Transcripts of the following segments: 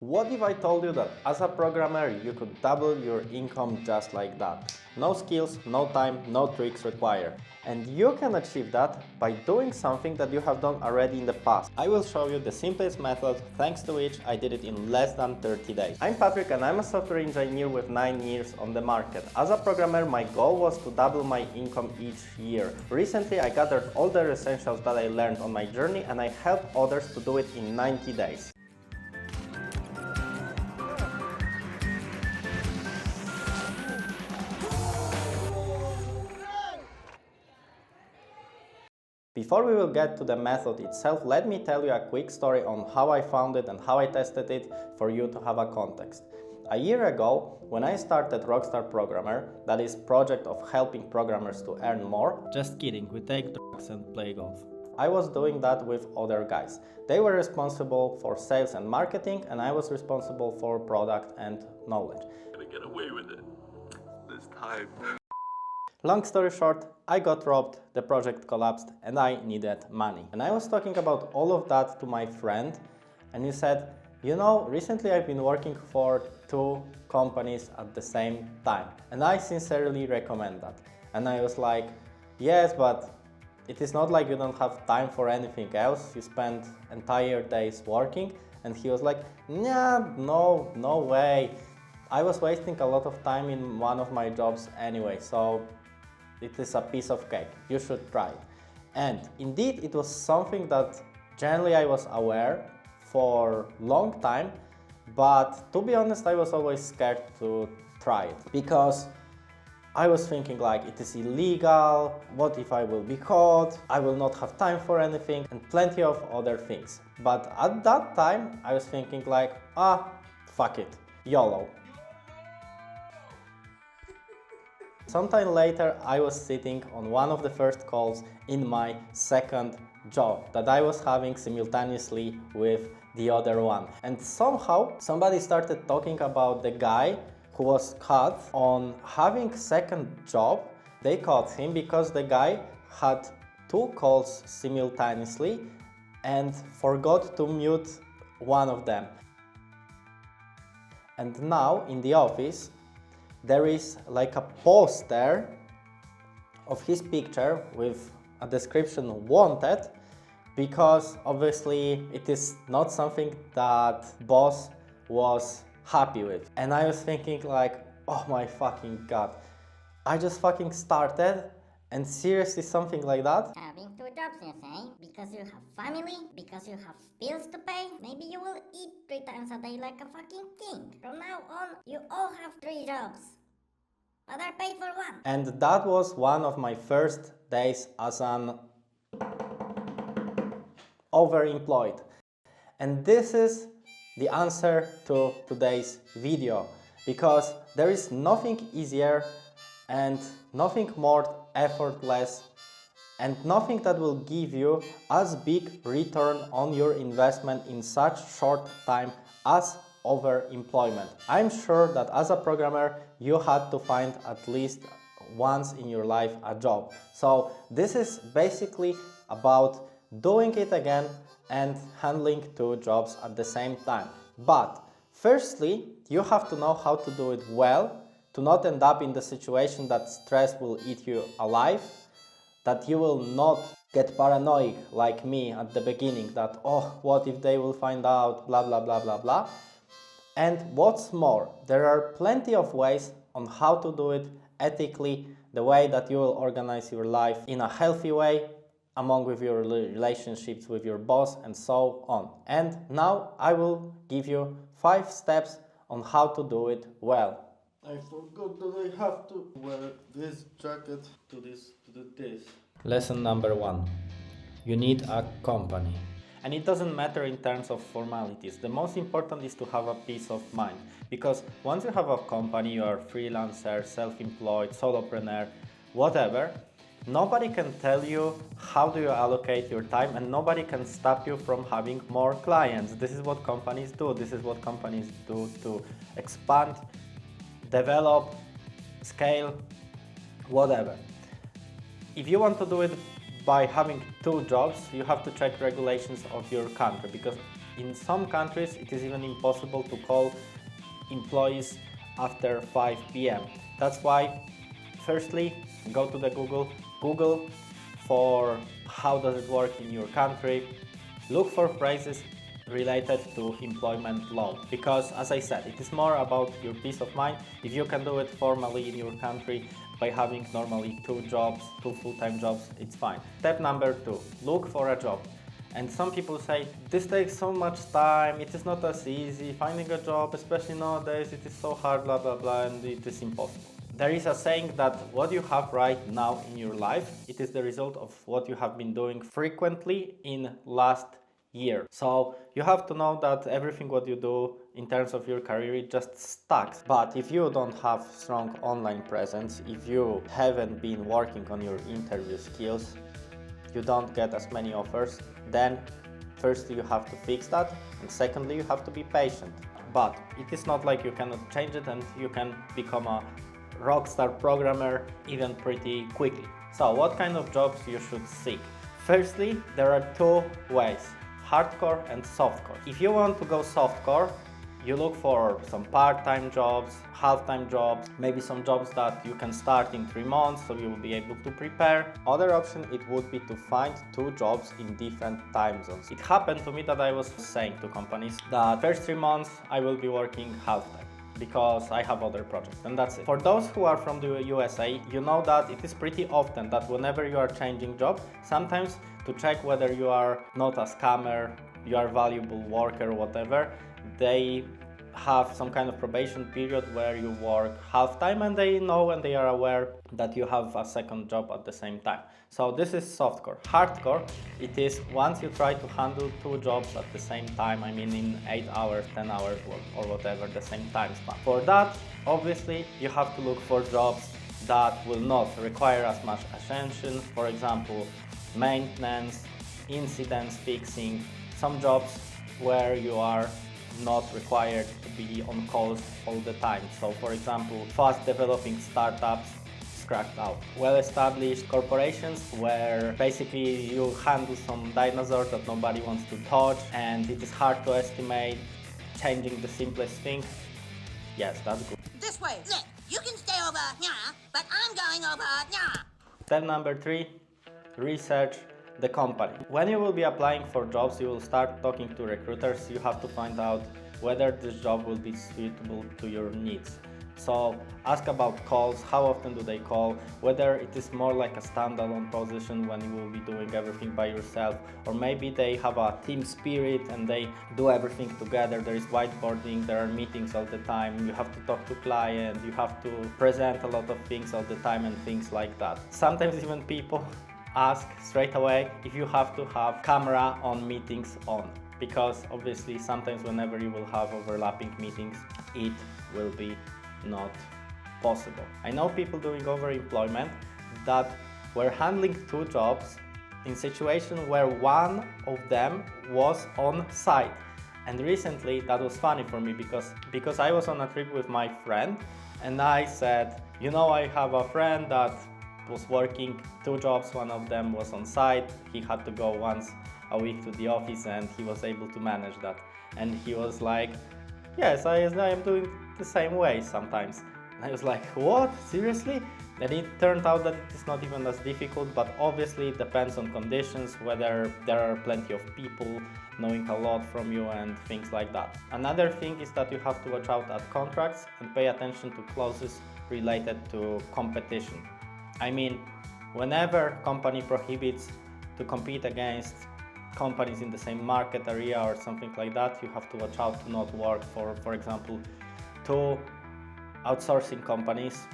What if I told you that as a programmer you could double your income just like that? No skills, no time, no tricks required. And you can achieve that by doing something that you have done already in the past. I will show you the simplest method, thanks to which I did it in less than 30 days. I'm Patrick and I'm a software engineer with 9 years on the market. As a programmer, my goal was to double my income each year. Recently, I gathered all the essentials that I learned on my journey and I helped others to do it in 90 days. Before we will get to the method itself, let me tell you a quick story on how I found it and how I tested it for you to have a context. A year ago, when I started Rockstar Programmer, that is project of helping programmers to earn more. Just kidding, we take drugs and play golf. I was doing that with other guys. They were responsible for sales and marketing and I was responsible for product and knowledge. Gonna get away with it this time. Long story short, I got robbed, the project collapsed and I needed money. And I was talking about all of that to my friend and he said, you know, recently I've been working for 2 companies at the same time and I sincerely recommend that. And I was like, yes, but it is not like you don't have time for anything else. You spend entire days working. And he was like, nah, no way. I was wasting a lot of time in one of my jobs anyway, so it is a piece of cake. You should try it. And indeed, it was something that generally I was aware for a long time, but to be honest, I was always scared to try it because I was thinking like it is illegal, what if I will be caught, I will not have time for anything, and plenty of other things. But at that time, I was thinking like, fuck it, YOLO. Sometime later, I was sitting on one of the first calls in my second job that I was having simultaneously with the other one. And somehow somebody started talking about the guy who was caught on having second job. They caught him because the guy had 2 calls simultaneously and forgot to mute one of them. And now in the office, there is like a poster of his picture with a description wanted, because obviously it is not something that boss was happy with. And I was thinking like, oh my fucking god, I just fucking started and seriously something like that? Having 2 jobs, you say? Because you have family? Because you have bills to pay? Maybe you will eat 3 times a day like a fucking king. From now on, you all have 3 jobs, but are paid for 1. And that was one of my first days as an overemployed. And this is the answer to today's video, because there is nothing easier and nothing more effortless and nothing that will give you as big return on your investment in such short time as overemployment. I'm sure that as a programmer you had to find at least once in your life a job. So this is basically about doing it again and handling 2 jobs at the same time. But firstly, you have to know how to do it well, to not end up in the situation that stress will eat you alive, that you will not get paranoid like me at the beginning, that, oh, what if they will find out, blah, blah, blah, blah, blah. And what's more, there are plenty of ways on how to do it ethically, the way that you will organize your life in a healthy way, among with your relationships with your boss and so on. And now I will give you 5 steps on how to do it well. I forgot that I have to wear this jacket to this. Lesson number 1. You need a company. And it doesn't matter in terms of formalities. The most important is to have a peace of mind. Because once you have a company, you are freelancer, self-employed, solopreneur, whatever, nobody can tell you how do you allocate your time and nobody can stop you from having more clients. This is what companies do. This is what companies do to expand, develop, scale, whatever. If you want to do it by having 2 jobs, you have to check regulations of your country, because In some countries, it is even impossible to call employees after 5 p.m. That's why, firstly, go to the Google for how does it work in your country. Look for phrases related to employment law, because as I said, it is more about your peace of mind. If you can do it formally in your country by having normally 2 jobs, 2 full-time jobs, it's fine. Step number 2, look for a job. And some people say, this takes so much time, it is not as easy, finding a job, especially nowadays, it is so hard, blah, blah, blah, and it is impossible. There is a saying that what you have right now in your life, it is the result of what you have been doing frequently in last year. So you have to know that everything what you do in terms of your career, it just stacks. But if you don't have strong online presence, if you haven't been working on your interview skills, you don't get as many offers, then firstly you have to fix that, and secondly you have to be patient. But it is not like you cannot change it and you can become a rockstar programmer even pretty quickly. So what kind of jobs you should seek? Firstly, there are 2 ways, hardcore and softcore. If you want to go softcore, you look for some part-time jobs, half-time jobs, maybe some jobs that you can start in 3 months, so you will be able to prepare. Other option, it would be to find 2 jobs in different time zones. It happened to me that I was saying to companies that first 3 months I will be working half-time because I have other projects, and that's it. For those who are from the USA, you know that it is pretty often that whenever you are changing job, sometimes to check whether you are not a scammer, you are a valuable worker, whatever, they have some kind of probation period where you work half-time, and they know and they are aware that you have a second job at the same time. So this is softcore. Hardcore, it is once you try to handle 2 jobs at the same time, I mean in 8 hours, 10 hours or whatever, the same time span. For that, obviously, you have to look for jobs that will not require as much attention. For example, maintenance, incidents fixing, some jobs where you are not required to be on calls all the time. So for example, fast developing startups, scratched out. Well-established corporations where basically you handle some dinosaurs that nobody wants to touch and it is hard to estimate, changing the simplest thing. Yes, that's good. This way. Look, you can stay over here, but I'm going over here. Step number 3, research the company. When you will be applying for jobs, you will start talking to recruiters. You have to find out whether this job will be suitable to your needs. So ask about calls, how often do they call, whether it is more like a standalone position when you will be doing everything by yourself, or maybe they have a team spirit and they do everything together. There is whiteboarding, there are meetings all the time, you have to talk to clients, you have to present a lot of things all the time and things like that. Sometimes even people ask straight away if you have to have camera on meetings on, because obviously sometimes whenever you will have overlapping meetings, it will be not possible. I know people doing overemployment that were handling 2 jobs in situation where one of them was on site. And recently that was funny for me because I was on a trip with my friend and I said, you know, I have a friend that was working 2 jobs, one of them was on site, he had to go once a week to the office and he was able to manage that. And he was like, yes, I am doing the same way sometimes. And I was like, what? Seriously? And it turned out that it is not even as difficult, but obviously it depends on conditions, whether there are plenty of people knowing a lot from you and things like that. Another thing is that you have to watch out at contracts and pay attention to clauses related to competition. I mean, whenever company prohibits to compete against companies in the same market area or something like that, you have to watch out to not work for example, 2 outsourcing companies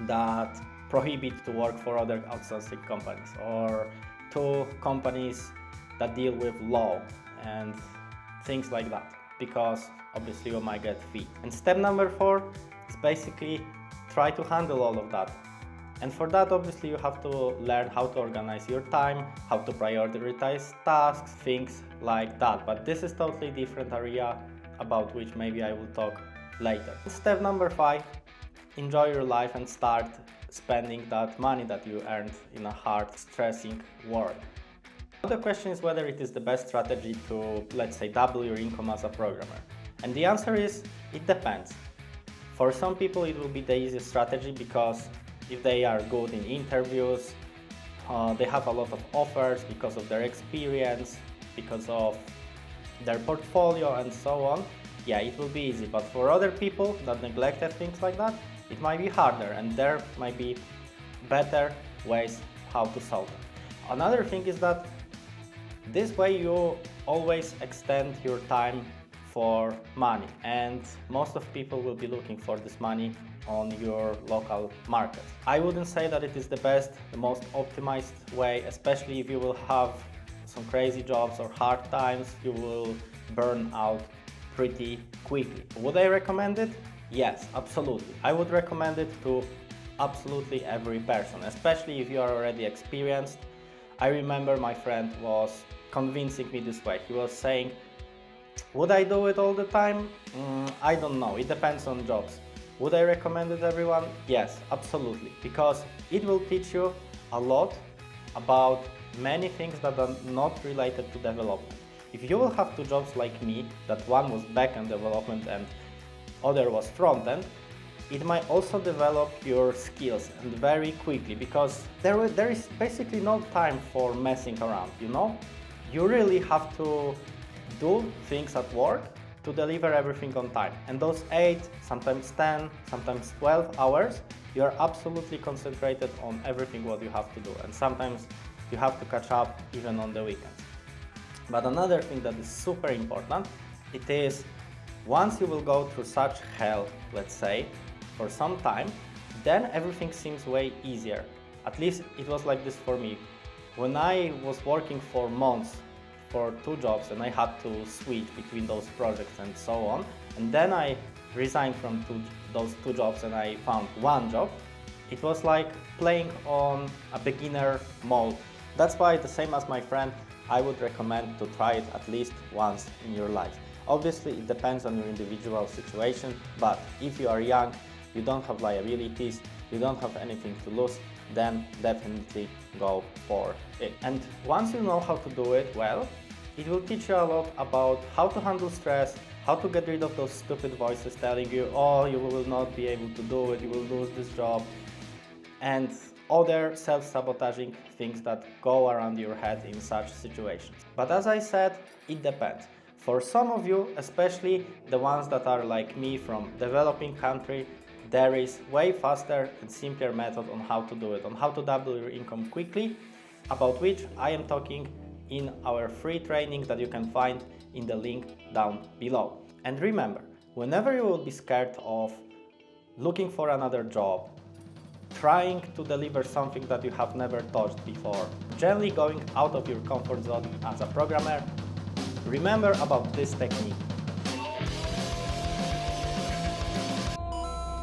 that prohibit to work for other outsourcing companies, or 2 companies that deal with law and things like that, because obviously you might get fee. And step number 4 is basically try to handle all of that. And for that, obviously, you have to learn how to organize your time, how to prioritize tasks, things like that. But this is totally different area about which maybe I will talk later. Step number 5, enjoy your life and start spending that money that you earned in a hard, stressing work. The question is whether it is the best strategy to, let's say, double your income as a programmer. And the answer is, it depends. For some people it will be the easiest strategy because if they are good in interviews, they have a lot of offers because of their experience, because of their portfolio and so on, yeah, it will be easy. But for other people that neglected things like that, it might be harder, and there might be better ways how to solve it. Another thing is that this way you always extend your time for money, and most of people will be looking for this money on your local market. I wouldn't say that it is the best, the most optimized way, especially if you will have some crazy jobs or hard times, you will burn out pretty quickly. Would I recommend it? Yes, absolutely. I would recommend it to absolutely every person, especially if you are already experienced. I remember my friend was convincing me this way. He was saying, would I do it all the time? I don't know, it depends on jobs. Would I recommend it everyone? Yes, absolutely, because it will teach you a lot about many things that are not related to development. If you will have two jobs like me, that one was back-end development and other was front-end, it might also develop your skills, and very quickly, because there is basically no time for messing around, you know? You really have to do things at work to deliver everything on time. And those 8, sometimes 10, sometimes 12 hours, you are absolutely concentrated on everything what you have to do. And sometimes you have to catch up even on the weekends. But another thing that is super important, it is once you will go through such hell, let's say, for some time, then everything seems way easier. At least it was like this for me. When I was working for months for 2 jobs and I had to switch between those projects and so on, and then I resigned from those 2 jobs and I found 1 job, it was like playing on a beginner mode. That's why, the same as my friend, I would recommend to try it at least once in your life. Obviously it depends on your individual situation, but if you are young, you don't have liabilities, you don't have anything to lose, then definitely go for it. And once you know how to do it well, it will teach you a lot about how to handle stress, how to get rid of those stupid voices telling you, oh, you will not be able to do it, you will lose this job, and other self-sabotaging things that go around your head in such situations. But as I said, it depends. For some of you, especially the ones that are like me from developing country, there is way faster and simpler method on how to do it, on how to double your income quickly, about which I am talking in our free training that you can find in the link down below. And remember, whenever you will be scared of looking for another job, trying to deliver something that you have never touched before, generally going out of your comfort zone as a programmer, remember about this technique.